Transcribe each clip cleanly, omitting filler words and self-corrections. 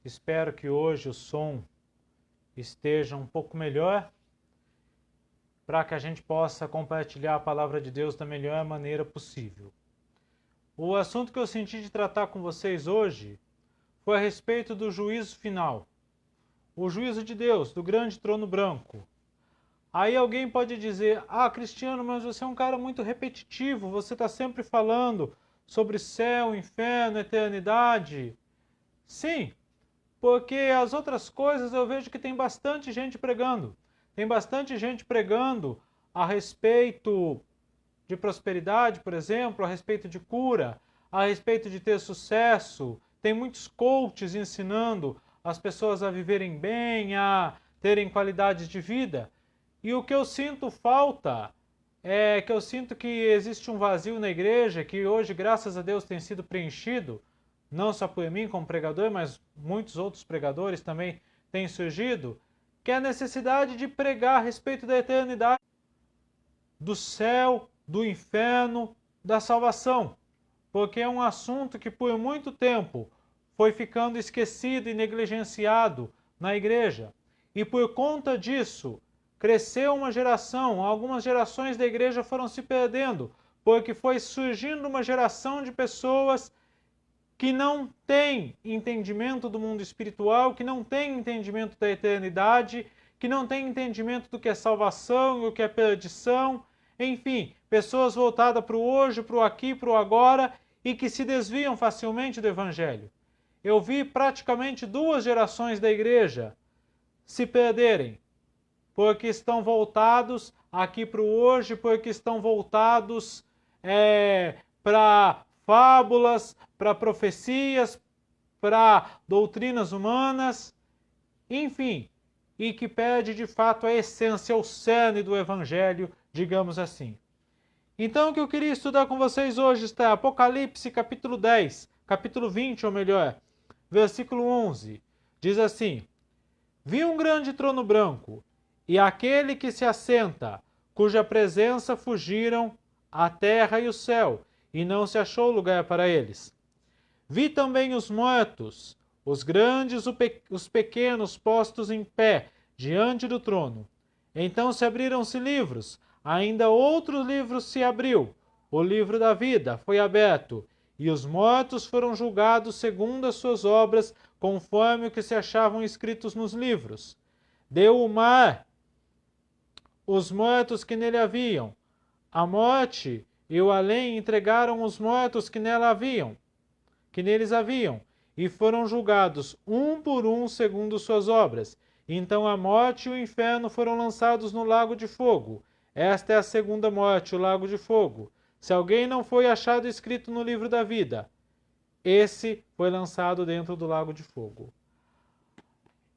Espero que hoje o som esteja um pouco melhor, para que a gente possa compartilhar a palavra de Deus da melhor maneira possível. O assunto que eu senti de tratar com vocês hoje foi a respeito do juízo final, o juízo de Deus, do grande trono branco. Aí alguém pode dizer, Cristiano, mas você é um cara muito repetitivo, você está sempre falando sobre céu, inferno, eternidade. Sim, porque as outras coisas eu vejo que tem bastante gente pregando. Tem bastante gente pregando a respeito de prosperidade, por exemplo, a respeito de cura, a respeito de ter sucesso. Tem muitos coaches ensinando as pessoas a viverem bem, a terem qualidades de vida. E o que eu sinto falta é que eu sinto que existe um vazio na igreja, que hoje, graças a Deus, tem sido preenchido, não só por mim como pregador, mas muitos outros pregadores também têm surgido, que é a necessidade de pregar a respeito da eternidade, do céu, do inferno, da salvação. Porque é um assunto que por muito tempo foi ficando esquecido e negligenciado na igreja. E por conta disso, cresceu uma geração, algumas gerações da igreja foram se perdendo, porque foi surgindo uma geração de pessoas que não têm entendimento do mundo espiritual, que não têm entendimento da eternidade, que não têm entendimento do que é salvação e o que é perdição, enfim, pessoas voltadas para o hoje, para o aqui, para o agora e que se desviam facilmente do evangelho. Eu vi praticamente 2 gerações da igreja se perderem, porque estão voltados aqui para o hoje, porque estão voltados para fábulas, para profecias, para doutrinas humanas, enfim, e que perde de fato a essência, o cerne do Evangelho, digamos assim. Então o que eu queria estudar com vocês hoje está Apocalipse capítulo 10, capítulo 20 ou melhor, versículo 11, diz assim: Vi um grande trono branco, e aquele que se assenta, cuja presença fugiram a terra e o céu, e não se achou lugar para eles. Vi também os mortos, os grandes, os pequenos, postos em pé, diante do trono. Então se abriram-se livros, ainda outro livro se abriu, o livro da vida foi aberto, e os mortos foram julgados segundo as suas obras, conforme o que se achavam escritos nos livros. Deu o mar os mortos que nele haviam. A morte e o além entregaram os mortos que neles haviam, e foram julgados um por um segundo suas obras. Então a morte e o inferno foram lançados no lago de fogo. Esta é a segunda morte, o lago de fogo. Se alguém não foi achado escrito no livro da vida, esse foi lançado dentro do lago de fogo.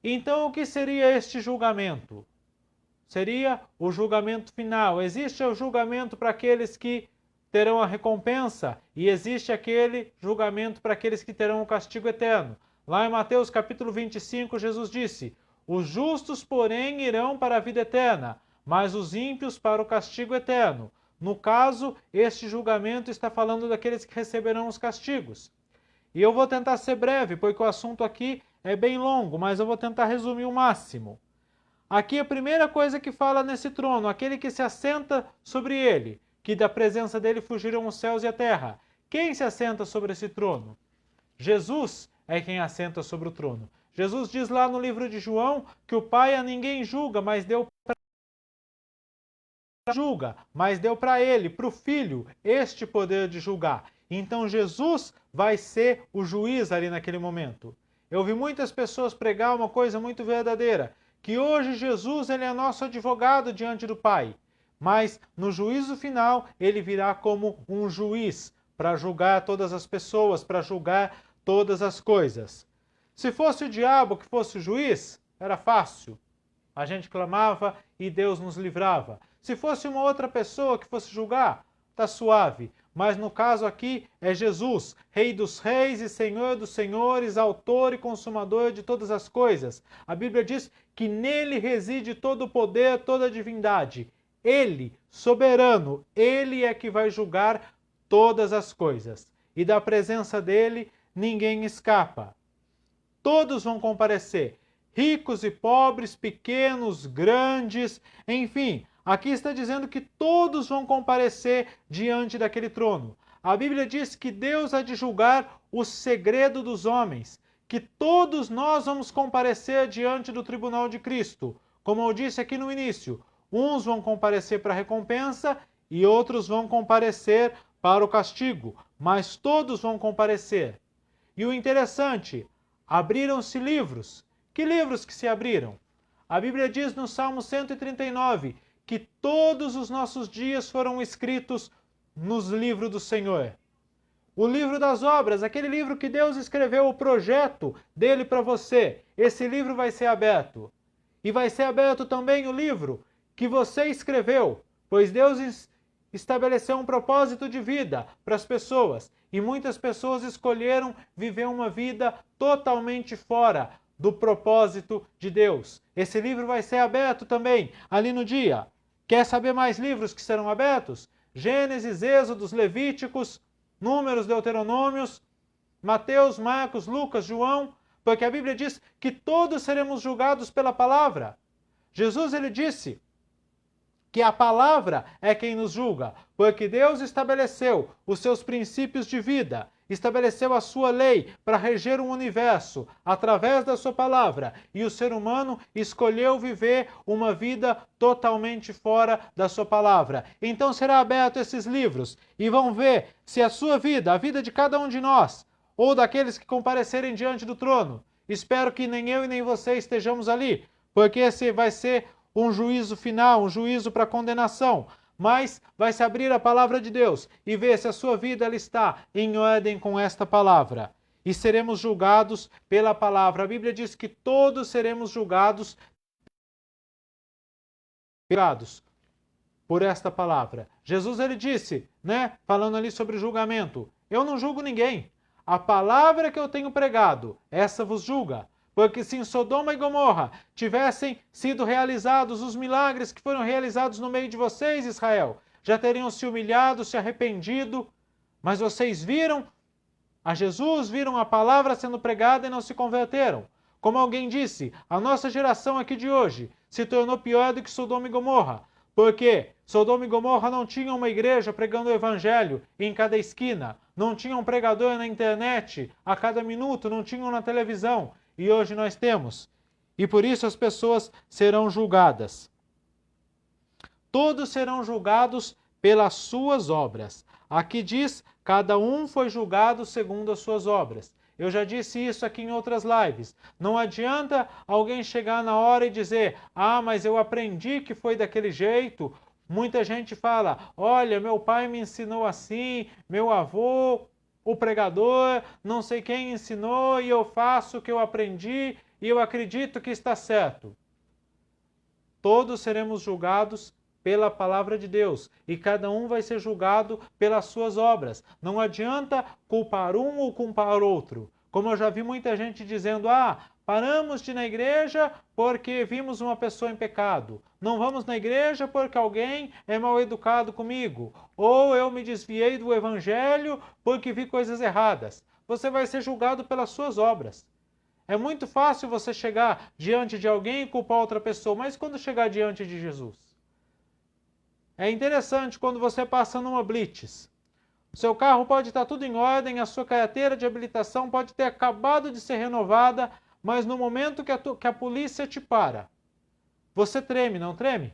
Então o que seria este julgamento? Seria o julgamento final. Existe o julgamento para aqueles que terão a recompensa e existe aquele julgamento para aqueles que terão o castigo eterno. Lá em Mateus capítulo 25, Jesus disse: os justos, porém, irão para a vida eterna, mas os ímpios para o castigo eterno. No caso, este julgamento está falando daqueles que receberão os castigos. E eu vou tentar ser breve, porque o assunto aqui é bem longo, mas eu vou tentar resumir o máximo. Aqui a primeira coisa que fala nesse trono, aquele que se assenta sobre ele, que da presença dele fugiram os céus e a terra. Quem se assenta sobre esse trono? Jesus é quem assenta sobre o trono. Jesus diz lá no livro de João que o Pai a ninguém julga, mas deu para ele, para o Filho, este poder de julgar. Então Jesus vai ser o juiz ali naquele momento. Eu vi muitas pessoas pregar uma coisa muito verdadeira, que hoje Jesus ele é nosso advogado diante do Pai, mas no juízo final ele virá como um juiz para julgar todas as pessoas, para julgar todas as coisas. Se fosse o diabo que fosse o juiz, era fácil. A gente clamava e Deus nos livrava. Se fosse uma outra pessoa que fosse julgar, tá suave. Mas no caso aqui é Jesus, Rei dos reis e Senhor dos senhores, autor e consumador de todas as coisas. A Bíblia diz que nele reside todo o poder, toda a divindade. Ele, soberano, ele é que vai julgar todas as coisas. E da presença dele ninguém escapa. Todos vão comparecer. Ricos e pobres, pequenos, grandes, enfim. Aqui está dizendo que todos vão comparecer diante daquele trono. A Bíblia diz que Deus há de julgar o segredo dos homens, que todos nós vamos comparecer diante do tribunal de Cristo. Como eu disse aqui no início, uns vão comparecer para a recompensa e outros vão comparecer para o castigo, mas todos vão comparecer. E o interessante, abriram-se livros. Que livros que se abriram? A Bíblia diz no Salmo 139 que todos os nossos dias foram escritos nos livros do Senhor. O livro das obras, aquele livro que Deus escreveu o projeto dele para você, esse livro vai ser aberto. E vai ser aberto também o livro que você escreveu, pois Deus estabeleceu um propósito de vida para as pessoas. E muitas pessoas escolheram viver uma vida totalmente fora do propósito de Deus. Esse livro vai ser aberto também ali no dia. Quer saber mais livros que serão abertos? Gênesis, Êxodos, Levíticos, Números, Deuteronômios, Mateus, Marcos, Lucas, João, porque a Bíblia diz que todos seremos julgados pela palavra. Jesus ele disse que a palavra é quem nos julga, porque Deus estabeleceu os seus princípios de vida, estabeleceu a sua lei para reger o universo através da sua palavra, e o ser humano escolheu viver uma vida totalmente fora da sua palavra. Então será aberto esses livros e vão ver se a sua vida, a vida de cada um de nós, ou daqueles que comparecerem diante do trono, espero que nem eu e nem você estejamos ali, porque esse vai ser um juízo final, um juízo para condenação, mas vai se abrir a palavra de Deus e ver se a sua vida ela está em ordem com esta palavra. E seremos julgados pela palavra. A Bíblia diz que todos seremos julgados por esta palavra. Jesus ele disse, falando ali sobre o julgamento, eu não julgo ninguém. A palavra que eu tenho pregado, essa vos julga. Porque se em Sodoma e Gomorra tivessem sido realizados os milagres que foram realizados no meio de vocês, Israel, já teriam se humilhado, se arrependido, mas vocês viram a Jesus, viram a palavra sendo pregada e não se converteram. Como alguém disse, a nossa geração aqui de hoje se tornou pior do que Sodoma e Gomorra, porque Sodoma e Gomorra não tinham uma igreja pregando o evangelho em cada esquina, não tinham um pregador na internet a cada minuto, não tinham na televisão. E hoje nós temos. E por isso as pessoas serão julgadas. Todos serão julgados pelas suas obras. Aqui diz, cada um foi julgado segundo as suas obras. Eu já disse isso aqui em outras lives. Não adianta alguém chegar na hora e dizer, mas eu aprendi que foi daquele jeito. Muita gente fala, olha, meu pai me ensinou assim, meu avô, o pregador, não sei quem ensinou e eu faço o que eu aprendi e eu acredito que está certo. Todos seremos julgados pela palavra de Deus e cada um vai ser julgado pelas suas obras. Não adianta culpar um ou culpar outro. Como eu já vi muita gente dizendo, paramos de ir na igreja porque vimos uma pessoa em pecado. Não vamos na igreja porque alguém é mal educado comigo. Ou eu me desviei do evangelho porque vi coisas erradas. Você vai ser julgado pelas suas obras. É muito fácil você chegar diante de alguém e culpar outra pessoa, mas quando chegar diante de Jesus? É interessante quando você passa numa blitz. O seu carro pode estar tudo em ordem, a sua carteira de habilitação pode ter acabado de ser renovada, mas no momento que a polícia te para, você treme, não treme?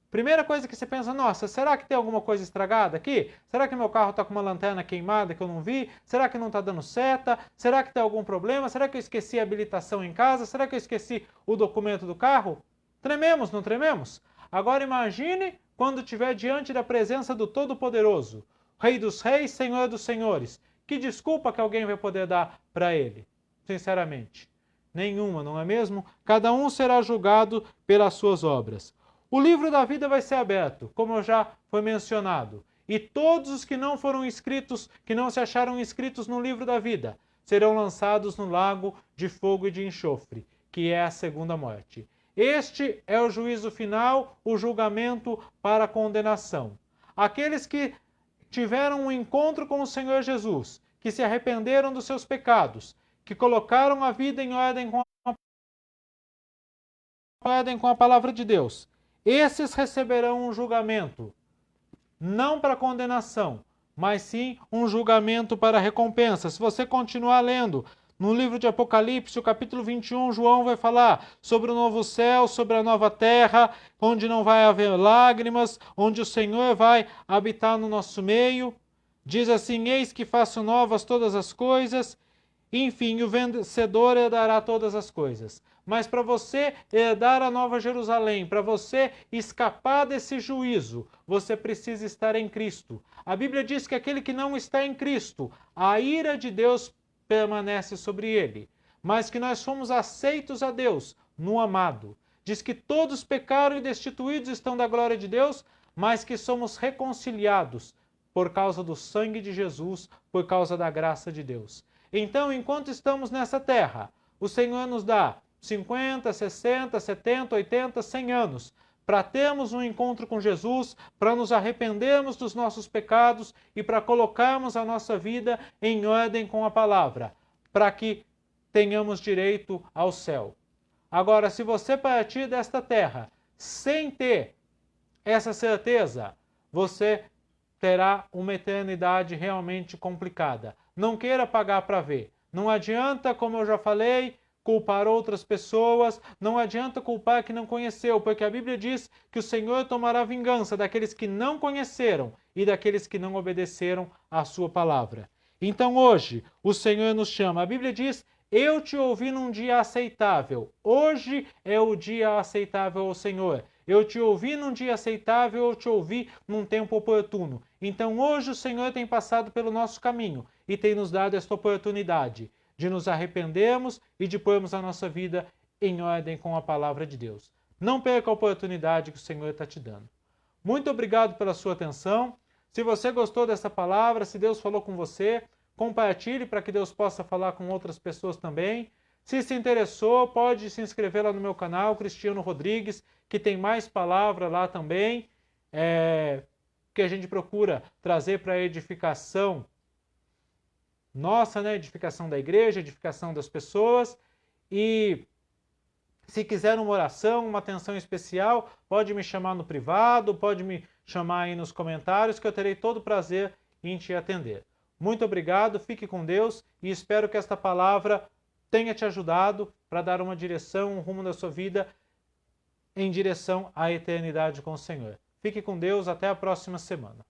Primeira coisa que você pensa, nossa, será que tem alguma coisa estragada aqui? Será que meu carro está com uma lanterna queimada que eu não vi? Será que não está dando seta? Será que tem algum problema? Será que eu esqueci a habilitação em casa? Será que eu esqueci o documento do carro? Trememos, não trememos? Agora imagine quando estiver diante da presença do Todo-Poderoso, Rei dos Reis, Senhor dos Senhores. Que desculpa que alguém vai poder dar para ele? Sinceramente. Nenhuma, não é mesmo? Cada um será julgado pelas suas obras. O livro da vida vai ser aberto, como já foi mencionado. E todos os que não foram inscritos, que não se acharam inscritos no livro da vida, serão lançados no lago de fogo e de enxofre, que é a segunda morte. Este é o juízo final, o julgamento para a condenação. Aqueles que tiveram um encontro com o Senhor Jesus, que se arrependeram dos seus pecados, que colocaram a vida em ordem com a palavra de Deus, esses receberão um julgamento, não para condenação, mas sim um julgamento para recompensa. Se você continuar lendo no livro de Apocalipse, o capítulo 21, João vai falar sobre o novo céu, sobre a nova terra, onde não vai haver lágrimas, onde o Senhor vai habitar no nosso meio. Diz assim: eis que faço novas todas as coisas. Enfim, o vencedor herdará todas as coisas. Mas para você herdar a Nova Jerusalém, para você escapar desse juízo, você precisa estar em Cristo. A Bíblia diz que aquele que não está em Cristo, a ira de Deus permanece sobre ele. Mas que nós fomos aceitos a Deus no amado. Diz que todos pecaram e destituídos estão da glória de Deus, mas que somos reconciliados por causa do sangue de Jesus, por causa da graça de Deus. Então, enquanto estamos nessa terra, o Senhor nos dá 50, 60, 70, 80, 100 anos para termos um encontro com Jesus, para nos arrependermos dos nossos pecados e para colocarmos a nossa vida em ordem com a palavra, para que tenhamos direito ao céu. Agora, se você partir desta terra sem ter essa certeza, você terá uma eternidade realmente complicada. Não queira pagar para ver. Não adianta, como eu já falei, culpar outras pessoas, não adianta culpar que não conheceu, porque a Bíblia diz que o Senhor tomará vingança daqueles que não conheceram e daqueles que não obedeceram à sua palavra. Então hoje, o Senhor nos chama. A Bíblia diz: eu te ouvi num dia aceitável. Hoje é o dia aceitável ao Senhor. Eu te ouvi num dia aceitável, eu te ouvi num tempo oportuno. Então hoje o Senhor tem passado pelo nosso caminho e tem nos dado esta oportunidade de nos arrependermos e de pormos a nossa vida em ordem com a palavra de Deus. Não perca a oportunidade que o Senhor está te dando. Muito obrigado pela sua atenção. Se você gostou dessa palavra, se Deus falou com você, compartilhe para que Deus possa falar com outras pessoas também. Se interessou, pode se inscrever lá no meu canal, Cristiano Rodrigues, que tem mais palavra lá também, que a gente procura trazer para a edificação nossa, né? Edificação da igreja, edificação das pessoas. E se quiser uma oração, uma atenção especial, pode me chamar no privado, pode me chamar aí nos comentários, que eu terei todo o prazer em te atender. Muito obrigado, fique com Deus e espero que esta palavra tenha te ajudado para dar uma direção, um rumo da sua vida em direção à eternidade com o Senhor. Fique com Deus, até a próxima semana.